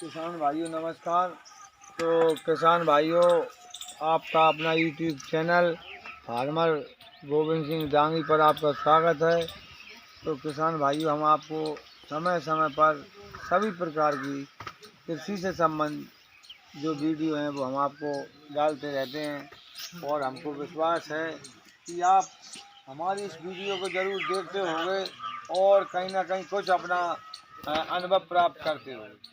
किसान भाइयों नमस्कार। तो किसान भाइयों, आपका अपना YouTube channel farmer Govind Singh Dangi पर आपका स्वागत है। तो किसान भाइयों, हम आपको समय समय पर सभी प्रकार की कृषि से संबंध जो वीडियो हैं वो हम आपको डालते रहते हैं और हमको विश्वास है कि आप हमारी इस वीडियो को ज़रूर देखते होंगे और कहीं ना कहीं कुछ अपना अनुभव प्राप्त करते होंगे।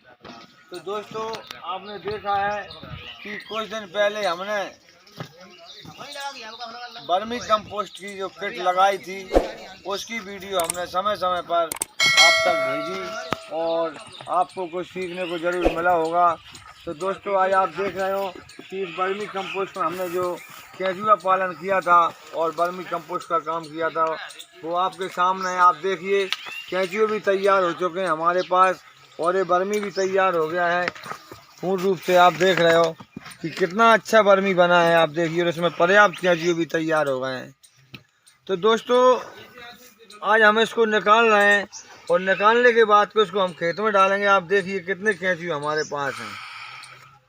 तो दोस्तों, आपने देखा है कि कुछ दिन पहले हमने वर्मी कंपोस्ट की जो किट लगाई थी उसकी वीडियो हमने समय समय पर आप तक भेजी और आपको कुछ सीखने को ज़रूर मिला होगा। तो दोस्तों, आज आप देख रहे हो कि इस वर्मी कंपोस्ट में हमने जो केंचुआ पालन किया था और वर्मी कंपोस्ट का काम किया था वो आपके सामने है। आप देखिए, केंचुए भी तैयार हो चुके हैं हमारे पास और ये वर्मी भी तैयार हो गया है। पूर्ण रूप से आप देख रहे हो कि कितना अच्छा वर्मी बना है। आप देखिए, और इसमें पर्याप्त केंचुए भी तैयार हो गए हैं। तो दोस्तों, आज हम इसको निकाल रहे हैं और निकालने के बाद को इसको हम खेत में डालेंगे। आप देखिए कितने केंचुए हमारे पास हैं,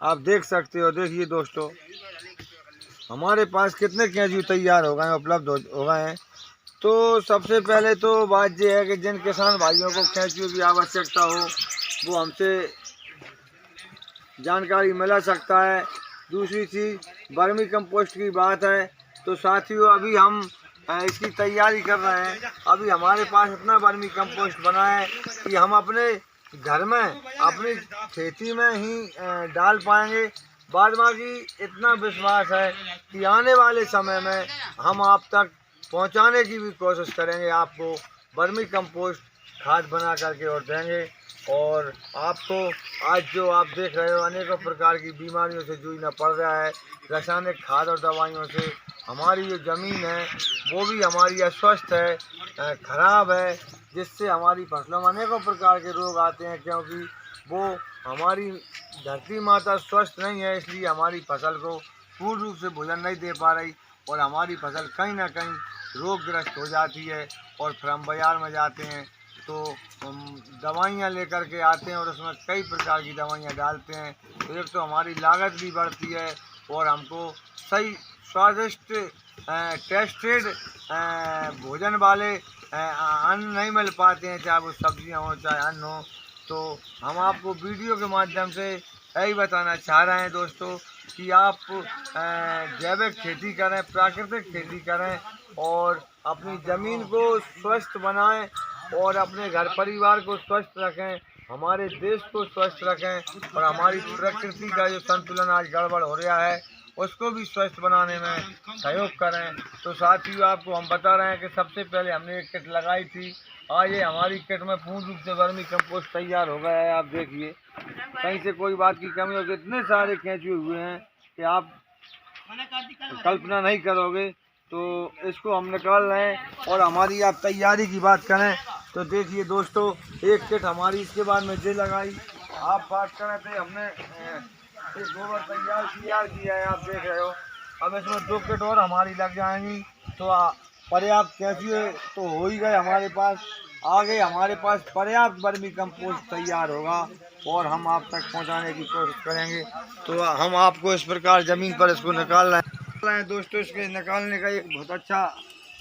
आप देख सकते हो। देखिए दोस्तों, हमारे पास कितने केंचुए तैयार हो गए हैं, उपलब्ध हो गए हैं। तो सबसे पहले तो बात यह है कि जिन किसान भाइयों को केंचुए की आवश्यकता हो वो हमसे जानकारी मिला सकता है। दूसरी चीज़ वर्मी कंपोस्ट की बात है तो साथियों, अभी हम इसकी तैयारी कर रहे हैं। अभी हमारे पास इतना वर्मी कंपोस्ट बना है कि हम अपने घर में अपनी खेती में ही डाल पाएंगे। बाद बाकी इतना विश्वास है कि आने वाले समय में हम आप तक पहुंचाने की भी कोशिश करेंगे। आपको वर्मी कंपोस्ट खाद बना करके और देंगे। और आपको आज जो आप देख रहे हो अनेकों प्रकार की बीमारियों से जूझना पड़ रहा है। रासायनिक खाद और दवाइयों से हमारी जो ज़मीन है वो भी हमारी अस्वस्थ है, खराब है, जिससे हमारी फसलों में अनेकों प्रकार के रोग आते हैं, क्योंकि वो हमारी धरती माता स्वस्थ नहीं है। इसलिए हमारी फसल को पूर्ण रूप से भोजन नहीं दे पा रही और हमारी फसल कहीं ना कहीं रोगग्रस्त हो जाती है। और फिर हम बाज़ार में जाते हैं तो हम दवाइयाँ लेकर के आते हैं और उसमें कई प्रकार की दवाइयाँ डालते हैं। तो एक तो हमारी लागत भी बढ़ती है और हमको सही स्वादिष्ट टेस्टेड भोजन वाले अन्न नहीं मिल पाते हैं, चाहे वो सब्जियां हो चाहे अन्न हो। तो हम आपको वीडियो के माध्यम से यही बताना चाह रहे हैं दोस्तों कि आप जैविक खेती करें, प्राकृतिक खेती करें और अपनी ज़मीन को स्वस्थ बनाएं और अपने घर परिवार को स्वस्थ रखें, हमारे देश को स्वस्थ रखें और हमारी प्रकृति का जो संतुलन आज गड़बड़ हो रहा है उसको भी स्वस्थ बनाने में सहयोग करें। तो साथियों, आपको हम बता रहे हैं कि सबसे पहले हमने एक किट लगाई थी। आज ये हमारी किट में पूर्ण रूप से वर्मी कंपोस्ट तैयार हो गया है। आप देखिए, कहीं से कोई बात की कमी होगी, इतने सारे केंचुए हुए हैं कि आप कल्पना नहीं करोगे। तो इसको हम निकाल रहे हैं और हमारी आप तैयारी की बात करें तो देखिए दोस्तों, एक किट हमारी इसके बाद में जे लगाई। आप बात करें तो हमने ये गोबर तैयार किया है, आप देख रहे हो। अब इसमें 2 किट और हमारी लग जाएंगी तो पर्याप्त केंचुए तो हो ही गए हमारे पास। आगे हमारे पास पर्याप्त वर्मी कंपोस्ट तैयार होगा और हम आप तक पहुंचाने की कोशिश करेंगे। तो हम आपको इस प्रकार ज़मीन पर इसको निकाल रहे हैं दोस्तों। इसके निकालने का एक बहुत अच्छा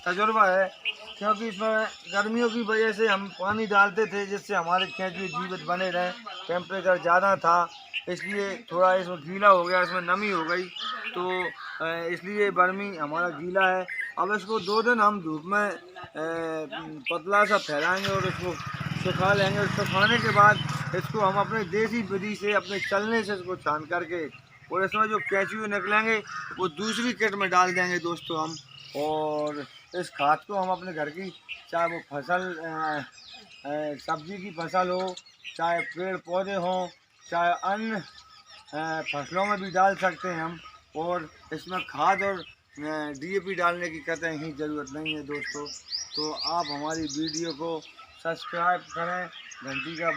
तजुर्बा है, क्योंकि इसमें गर्मियों की वजह से हम पानी डालते थे जिससे हमारे केंचुए जीवित बने रहें। टेम्परेचर ज़्यादा था इसलिए थोड़ा इसमें गीला हो गया, इसमें नमी हो गई, तो इसलिए वर्मी हमारा गीला है। अब इसको 2 दिन हम धूप में पतला सा फैलाएंगे और इसको सुखा लेंगे। और सुखाने के बाद इसको हम अपने देसी विधि से अपने चलने से इसको छान करके और इसमें जो केंचुए निकलेंगे वो दूसरी किट में डाल देंगे दोस्तों हम। और इस खाद को हम अपने घर की, चाहे वो फसल सब्जी की फसल हो, चाहे पेड़ पौधे हों, चाहे अन्य फसलों में भी डाल सकते हैं हम। और इसमें खाद और डीएपी डालने की कतई ही ज़रूरत नहीं है दोस्तों। तो आप हमारी वीडियो को सब्सक्राइब करें, घंटी का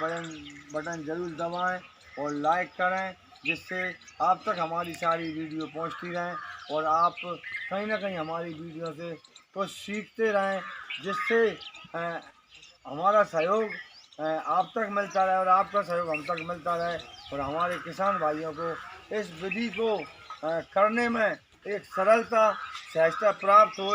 बटन ज़रूर दबाएं और लाइक करें, जिससे आप तक हमारी सारी वीडियो पहुंचती रहें और आप कहीं ना कहीं हमारी वीडियो से कुछ सीखते रहें, जिससे हमारा सहयोग आप तक मिलता रहे और आपका सहयोग हम तक मिलता रहे और हमारे किसान भाइयों को इस विधि को करने में एक सरलता सहजता प्राप्त हो।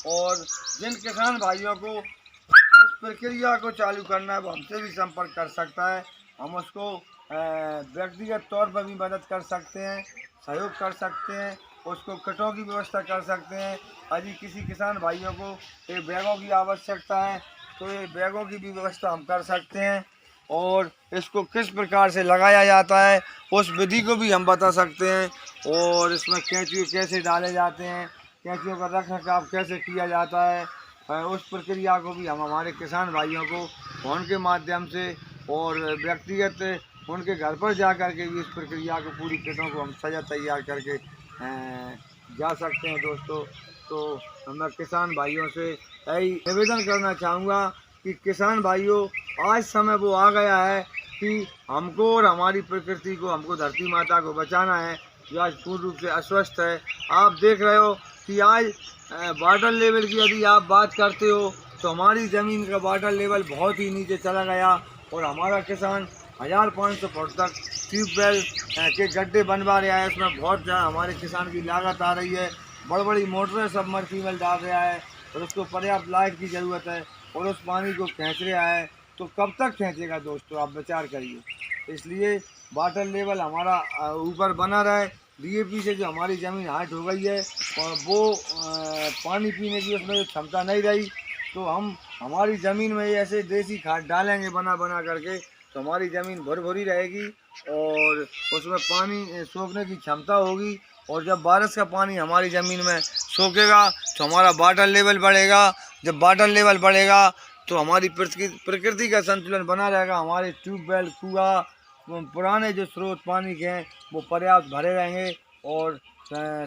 और जिन किसान भाइयों को इस प्रक्रिया को चालू करना है वो हमसे भी संपर्क कर सकता है। हम उसको व्यक्तिगत तौर पर भी मदद कर सकते हैं, सहयोग कर सकते हैं, उसको किटों की व्यवस्था कर सकते हैं। यदि किसी किसान भाइयों को ये बैगों की आवश्यकता है तो ये बैगों की भी व्यवस्था हम कर सकते हैं। और इसको किस प्रकार से लगाया जाता है उस विधि को भी हम बता सकते हैं। और इसमें कैंचुए कैसे डाले जाते हैं, कैंचुओं का रख रखाव कैसे किया जाता है, उस प्रक्रिया को भी हम हमारे किसान भाइयों को फ़ोन के माध्यम से और व्यक्तिगत उनके घर पर जा कर के भी इस प्रक्रिया को पूरी किटों को हम सजा तैयार करके जा सकते हैं। दोस्तों, तो मैं किसान भाइयों से यही निवेदन करना चाहूँगा कि किसान भाइयों, आज समय वो आ गया है कि हमको और हमारी प्रकृति को, हमको धरती माता को बचाना है जो आज पूर्ण रूप से अस्वस्थ है। आप देख रहे हो कि आज वाटर लेवल की यदि आप बात करते हो तो हमारी ज़मीन का वाटर लेवल बहुत ही नीचे चला गया और हमारा किसान 1500 फुट तक ट्यूबवेल के गड्ढे बनवा रहा है। इसमें बहुत ज़्यादा हमारे किसान की लागत आ रही है, बड़ी बड़ी मोटरें सबमर्सिबल डाल रहा है और उसको पर्याप्त लाइट की ज़रूरत है और उस पानी को खींच रहा है। तो कब तक खींचेगा दोस्तों, आप विचार करिए। इसलिए वाटर लेवल हमारा ऊपर बना रहे। डीएपी से जो हमारी ज़मीन हाइट हो गई है और वो पानी पीने की उसमें क्षमता नहीं रही, तो हम हमारी ज़मीन में ऐसे देसी खाद डालेंगे बना बना करके तो हमारी ज़मीन भुरभुरी रहेगी और उसमें पानी सोखने की क्षमता होगी। और जब बारिश का पानी हमारी ज़मीन में सोखेगा तो हमारा वाटर लेवल बढ़ेगा। जब वाटर लेवल बढ़ेगा तो हमारी प्रकृति का संतुलन बना रहेगा। हमारे ट्यूबवेल, कुआँ, पुराने जो स्रोत पानी के हैं वो पर्याप्त भरे रहेंगे और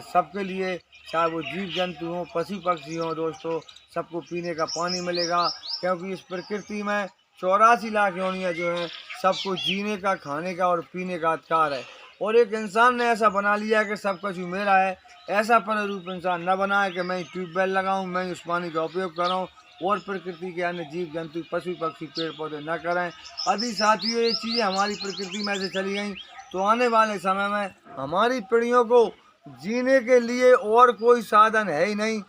सबके लिए, चाहे वो जीव जंतु हों, पशु पक्षी हों दोस्तों, सबको पीने का पानी मिलेगा। क्योंकि इस प्रकृति में 84 लाख योनियाँ जो हैं सबको जीने का, खाने का और पीने का अधिकार है। और एक इंसान ने ऐसा बना लिया है कि सब कुछ मेरा है। ऐसा पररूप इंसान न बनाए कि मैं ट्यूबवेल लगाऊं, मैं उस पानी का उपयोग करूं और प्रकृति के अन्य जीव जंतु, पशु पक्षी, पेड़ पौधे न करें। यदि साथियों ये चीज़ें हमारी प्रकृति में से चली गई तो आने वाले समय में हमारी पीढ़ियों को जीने के लिए और कोई साधन है ही नहीं।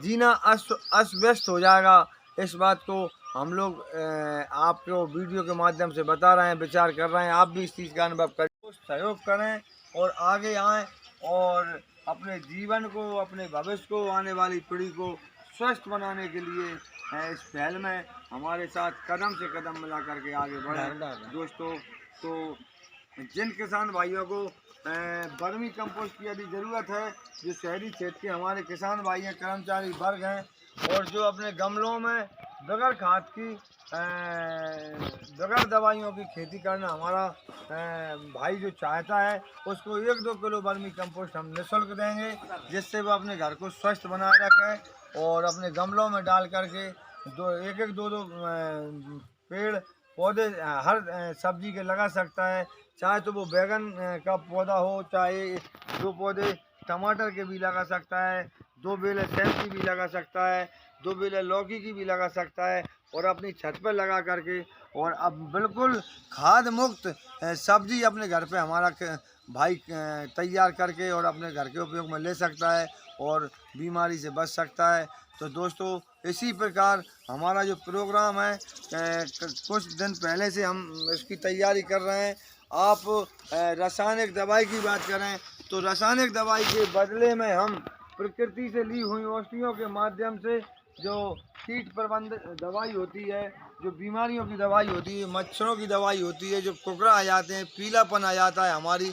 जीना अस्त व्यस्त हो जाएगा। इस बात को हम लोग आपको वीडियो के माध्यम से बता रहे हैं, विचार कर रहे हैं। आप भी इस चीज़ का अनुभव करें, सहयोग करें और आगे आएँ और अपने जीवन को, अपने भविष्य को, आने वाली पीढ़ी को स्वस्थ बनाने के लिए इस पहल में हमारे साथ कदम से कदम मिला करके आगे बढ़ें दोस्तों। तो जिन किसान भाइयों को वर्मी कंपोस्ट की यदि ज़रूरत है, जो शहरी क्षेत्र के हमारे किसान भाई हैं, कर्मचारी वर्ग हैं और जो अपने गमलों में बगैर खाद की, बगैर दवाइयों की खेती करना हमारा भाई जो चाहता है, उसको 1-2 किलो वर्मी कंपोस्ट हम निःशुल्क देंगे, जिससे वो अपने घर को स्वस्थ बनाए रखें और अपने गमलों में डाल करके एक 2-2 पेड़ पौधे हर सब्जी के लगा सकता है। चाहे तो वो बैगन का पौधा हो, चाहे 2 पौधे टमाटर के भी लगा सकता है, 2 बेलें सेम की भी लगा सकता है, 2 बेलें लौकी की भी लगा सकता है और अपनी छत पर लगा करके और अब बिल्कुल खाद मुक्त सब्जी अपने घर पे हमारा भाई तैयार करके और अपने घर के उपयोग में ले सकता है और बीमारी से बच सकता है। तो दोस्तों, इसी प्रकार हमारा जो प्रोग्राम है कुछ दिन पहले से हम इसकी तैयारी कर रहे हैं। आप रासायनिक दवाई की बात करें तो रासायनिक दवाई के बदले में हम प्रकृति से ली हुई औषधियों के माध्यम से जो कीट प्रबंधन दवाई होती है, जो बीमारियों की दवाई होती है, मच्छरों की दवाई होती है, जो कुकड़ा आ जाते हैं, पीलापन आ जाता है हमारी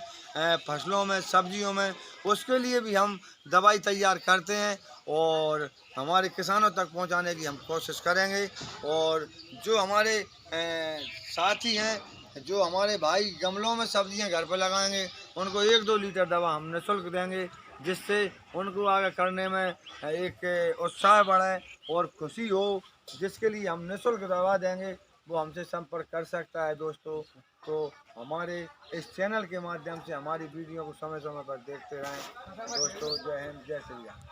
फसलों में, सब्जियों में, उसके लिए भी हम दवाई तैयार करते हैं और हमारे किसानों तक पहुंचाने की हम कोशिश करेंगे। और जो हमारे साथी हैं, जो हमारे भाई गमलों में सब्जियां घर पर लगाएंगे, उनको 1-2 लीटर दवा हम निःशुल्क देंगे, जिससे उनको आगे करने में एक उत्साह बढ़े और खुशी हो। जिसके लिए हम निःशुल्क दवा देंगे, वो हमसे संपर्क कर सकता है दोस्तों। तो हमारे इस चैनल के माध्यम से हमारी वीडियो को समय समय पर देखते रहें दोस्तों। जय हिंद, जय श्री राम।